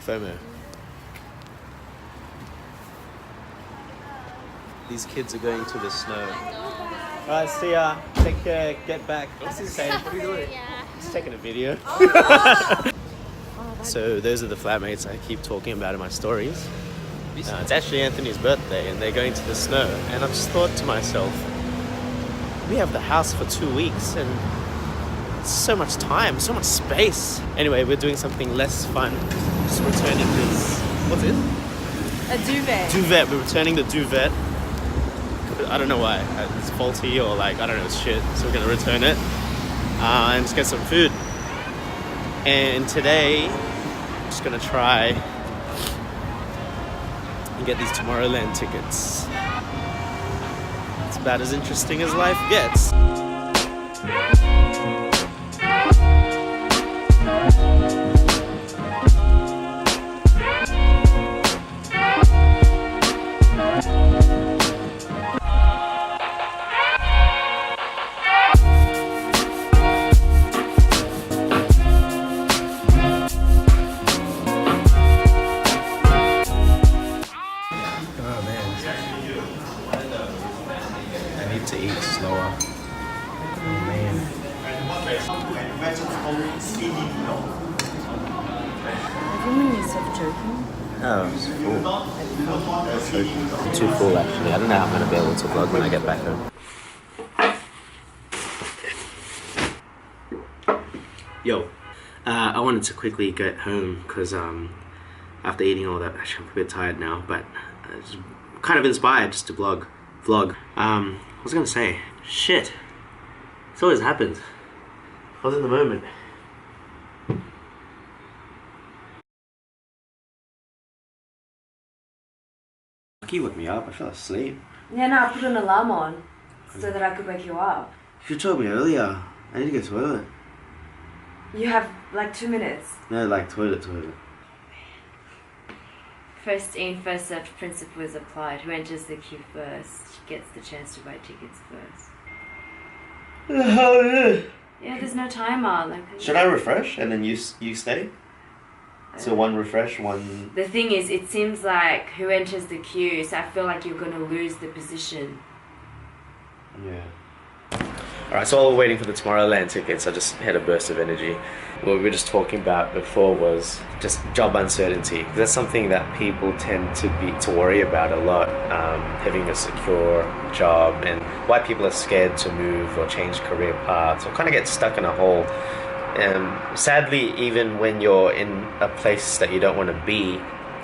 FOMO. These kids are going to the snow. Alright, see ya. Take care. Get back. What's he saying? What are you doing? He's taking a video. So those are the flatmates I keep talking about in my stories. It's actually Anthony's birthday and they're going to the snow. And I've just thought to myself, we have the house for 2 weeks and so much time, so much space. Anyway, we're doing something less fun. Just returning this, what's it? A duvet. Duvet, we're returning the duvet. I don't know why, it's faulty or like, I don't know, it's shit. So we're gonna return it and just get some food. And today, I'm just gonna try and get these Tomorrowland tickets. It's about as interesting as life gets. To eat slower. Oh man. Oh, it's full. I'm too full actually. I don't know how I'm going to be able to vlog when I get back home. Yo, I wanted to quickly get home because after eating all that, actually I'm a bit tired now, but I was kind of inspired just to vlog. I was gonna say, shit. This always happens. I was in the moment. You woke me up, I fell asleep. Yeah, no, I put an alarm on so that I could wake you up. You told me earlier. I need to go to the toilet. You have like 2 minutes. No, like toilet. First in, first served principle is applied. Who enters the queue first gets the chance to buy tickets first. Yeah, there's no timer. Like, should I refresh and then you stay? So one refresh, one... The thing is, it seems like who enters the queue, so I feel like you're going to lose the position. Yeah. Alright, so while we're waiting for the Tomorrowland tickets, I just had a burst of energy. What we were just talking about before was just job uncertainty. That's something that people tend to worry about a lot, having a secure job, and why people are scared to move or change career paths or kind of get stuck in a hole. Sadly, even when you're in a place that you don't want to be,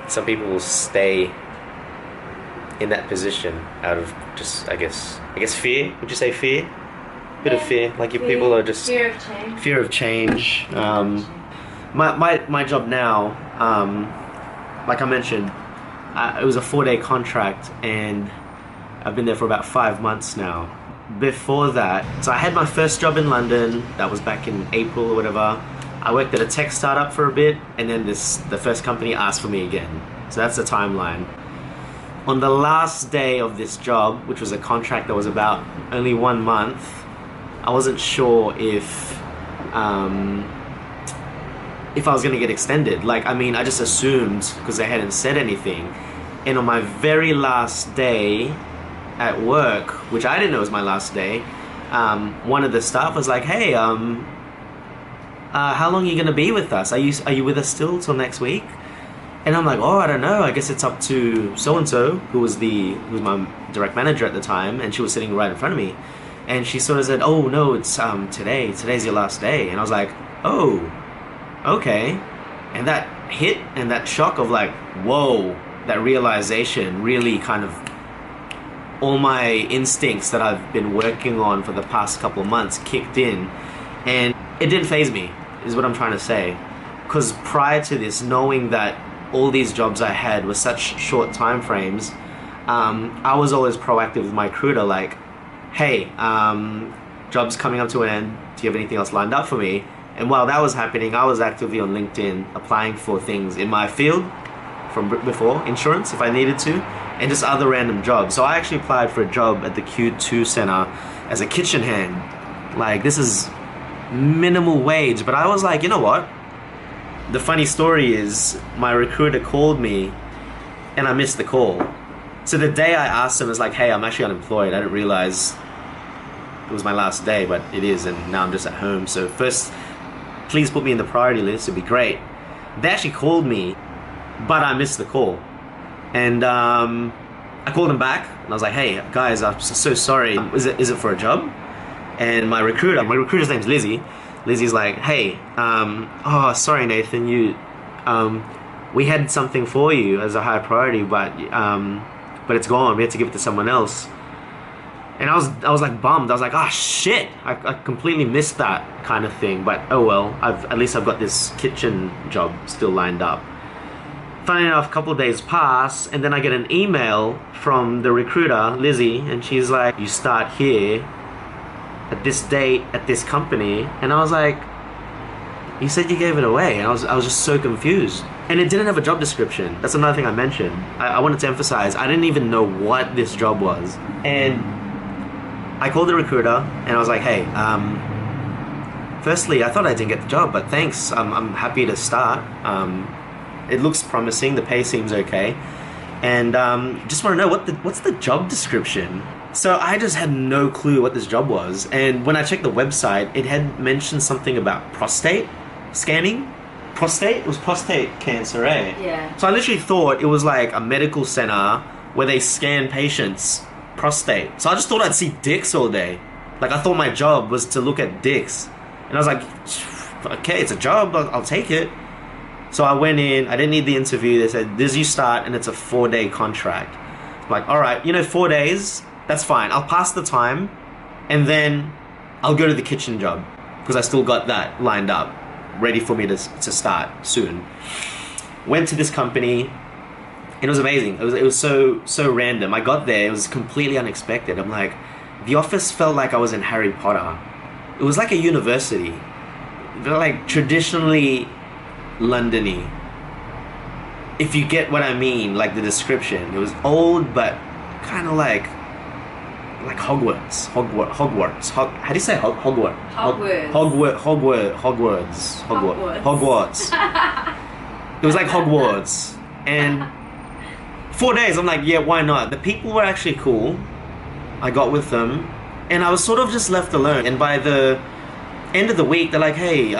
some people will stay in that position out of just, I guess fear. Would you say fear? Bit of fear, like if people are just fear of change. My job now, like I mentioned, it was a 4-day contract and I've been there for about 5 months now. Before that, so I had my first job in London, that was back in April or whatever. I worked at a tech startup for a bit and then the first company asked for me again. So that's the timeline. On the last day of this job, which was a contract that was about only 1 month, I wasn't sure if I was gonna get extended. Like, I mean, I just assumed because they hadn't said anything. And on my very last day at work, which I didn't know was my last day, one of the staff was like, "Hey, how long are you gonna be with us? Are you with us still till next week?" And I'm like, "Oh, I don't know. I guess it's up to so and so, who was my direct manager at the time, and she was sitting right in front of me." And she sort of said, "Oh no, it's today's your last day." And I was like, "Oh, okay." And that hit and that shock of like, whoa, that realization really kind of, all my instincts that I've been working on for the past couple of months kicked in, and it didn't faze me, is what I'm trying to say. Because prior to this, knowing that all these jobs I had were such short time frames, I was always proactive with my recruiter, like, "Hey, job's coming up to an end, do you have anything else lined up for me?" And while that was happening, I was actively on LinkedIn applying for things in my field from before, insurance if I needed to, and just other random jobs. So I actually applied for a job at the Q2 Center as a kitchen hand. Like, this is minimal wage, but I was like, you know what? the funny story is my recruiter called me and I missed the call. So the day I asked him, I was like, hey, I'm actually unemployed. I didn't realize it was my last day, but it is, and now I'm just at home. So first, please put me in the priority list. It'd be great. They actually called me, but I missed the call. And I called them back, and I was like, hey, guys, I'm so sorry. Is it for a job? And my recruiter's name's Lizzie. Lizzie's like, hey, oh, sorry, Nathan, we had something for you as a high priority, but it's gone. We had to give it to someone else. And I was like bummed. I was like, oh shit, I completely missed that kind of thing. But oh well, at least I've got this kitchen job still lined up. Funny enough, a couple of days pass, and then I get an email from the recruiter, Lizzie, and she's like, you start here at this date at this company. And I was like, you said you gave it away. And I was just so confused. And it didn't have a job description. That's another thing I mentioned. I wanted to emphasize, I didn't even know what this job was. And I called the recruiter and I was like, hey, firstly, I thought I didn't get the job, but thanks. I'm happy to start. It looks promising. The pay seems okay. And just want to know what's the job description? So I just had no clue what this job was. And when I checked the website, it had mentioned something about prostate scanning. Prostate? It was prostate cancer, eh? Yeah. So I literally thought it was like a medical center where they scan patients' prostate. So I just thought I'd see dicks all day. Like, I thought my job was to look at dicks. And I was like, okay, it's a job, I'll take it. So I went in, I didn't need the interview. They said, this you start, and it's a 4-day contract. I'm like, all right, 4 days, that's fine. I'll pass the time, and then I'll go to the kitchen job, because I still got that lined up, ready for me to start soon. Went to this company, and it was amazing. It was so random. I got there, it was completely unexpected. I'm like, the office felt like I was in Harry Potter. It was like a university. They're like traditionally London-y, if you get what I mean, like the description. It was old, but kind of like Hogwarts. How do you say Hogwarts? Hogwarts. It was like Hogwarts. And 4 days, I'm like, yeah, why not? The people were actually cool. I got with them, and I was sort of just left alone. And by the end of the week, they're like, hey,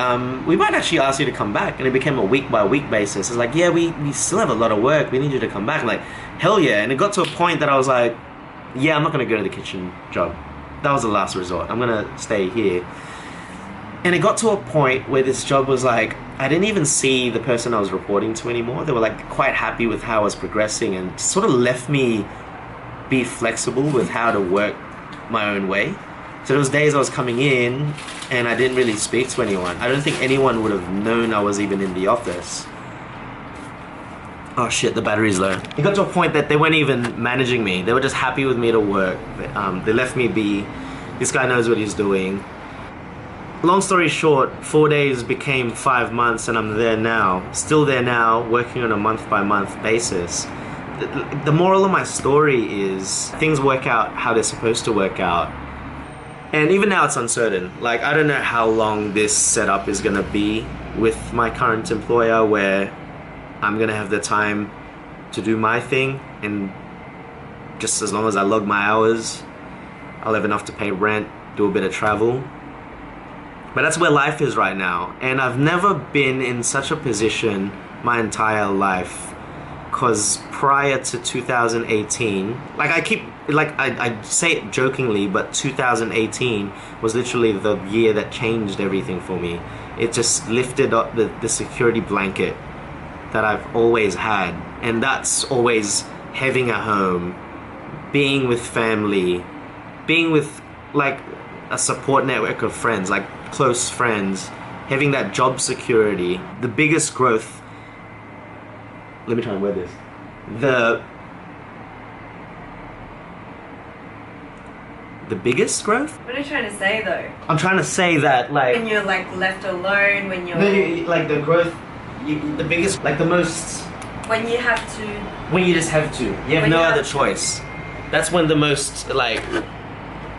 we might actually ask you to come back. And it became a week by week basis. It's like, yeah, we still have a lot of work, we need you to come back. I'm like, hell yeah. And it got to a point that I was like, yeah, I'm not gonna go to the kitchen job. That was the last resort. I'm gonna stay here. And it got to a point where this job was like, I didn't even see the person I was reporting to anymore. They were like quite happy with how I was progressing, and sort of left me be flexible with how to work my own way. So there was days I was coming in and I didn't really speak to anyone. I don't think anyone would have known I was even in the office. Oh shit, the battery's low. It got to a point that they weren't even managing me. They were just happy with me to work. They left me be. This guy knows what he's doing. Long story short, 4 days became 5 months, and I'm there now. Still there now, working on a month-by-month basis. The moral of my story is things work out how they're supposed to work out. And even now it's uncertain. Like, I don't know how long this setup is gonna be with my current employer, where I'm gonna have the time to do my thing, and just as long as I log my hours, I'll have enough to pay rent, do a bit of travel. But that's where life is right now. And I've never been in such a position my entire life. Because prior to 2018, I say it jokingly, but 2018 was literally the year that changed everything for me. It just lifted up the security blanket that I've always had. And that's always having a home, being with family, being with like a support network of friends, like close friends, having that job security. The biggest growth, let me try and word this. The biggest growth? What are you trying to say though? I'm trying to say that, like, when you're like left alone, when you're like the growth, the biggest, like the most, when you have to, when you just have to, you have no other choice. That's when the most, like,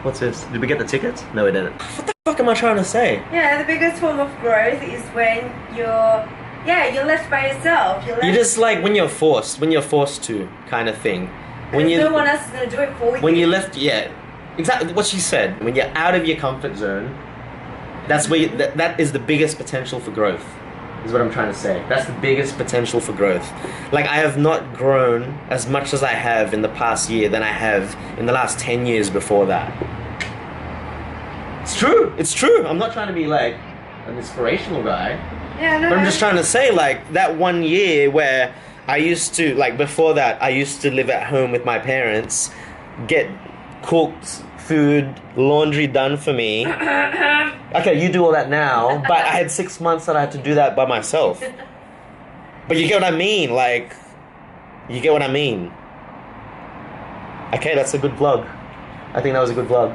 what's this? Did we get the tickets? No, we didn't. What the fuck am I trying to say? yeah, the biggest form of growth is when you're Yeah, you're left by yourself. You're just like when you're forced to kind of thing. When no one else is gonna do it for you. When you left, yeah, exactly what she said. When you're out of your comfort zone, that's where that is the biggest potential for growth. Is what I'm trying to say. That's the biggest potential for growth. Like, I have not grown as much as I have in the past year than I have in the last 10 years before that. It's true. It's true. I'm not trying to be like an inspirational guy. Yeah, no. But I'm just trying to say, like, that 1 year where I used to, like, before that, I used to live at home with my parents, get cooked food, laundry done for me. Okay, you do all that now, but I had 6 months that I had to do that by myself. But you get what I mean, like, you get what I mean. Okay, that's a good vlog. I think that was a good vlog.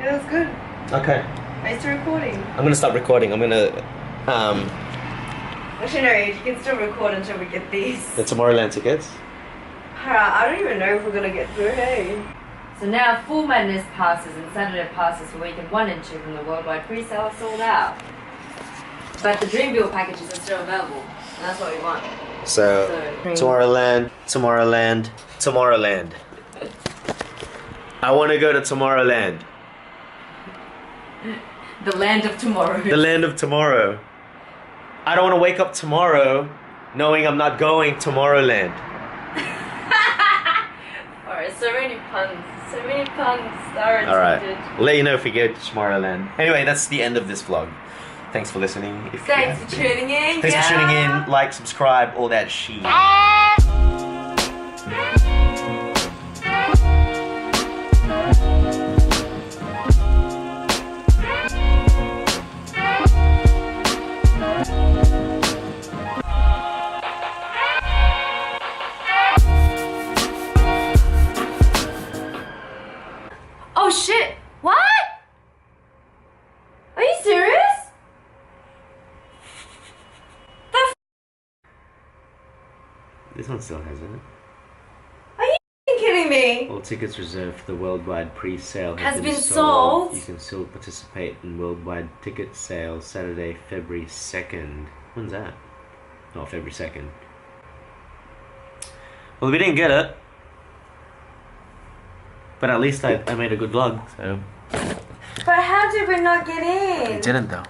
It was good. Okay. Are you still recording? I'm gonna stop recording. I'm gonna, Actually, no, you can still record until we get these. the Tomorrowland tickets. I don't even know if we're gonna get through, hey. So now Full Madness passes and Saturday passes for weekend 1 and 2 from the worldwide pre-sale are sold out. But the Dreamville packages are still available, and that's what we want. So Tomorrowland. I want to go to Tomorrowland. The land of tomorrow. The land of tomorrow. I don't want to wake up tomorrow knowing I'm not going Tomorrowland. Alright, so many puns. So many puns are intended. Alright, we'll let you know if we go to Tomorrowland. Anyway, that's the end of this vlog. Thanks for listening. Thanks for tuning in. Thanks for tuning in. Like, subscribe, all that shit. Oh shit! What? Are you serious? This one still has it. Are you kidding me? All tickets reserved for the worldwide pre-sale Has been sold. You can still participate in worldwide ticket sale Saturday, February 2nd. When's that? Oh, February 2nd. Well, we didn't get it. But at least I made a good vlog, so. But how did we not get in? We didn't though.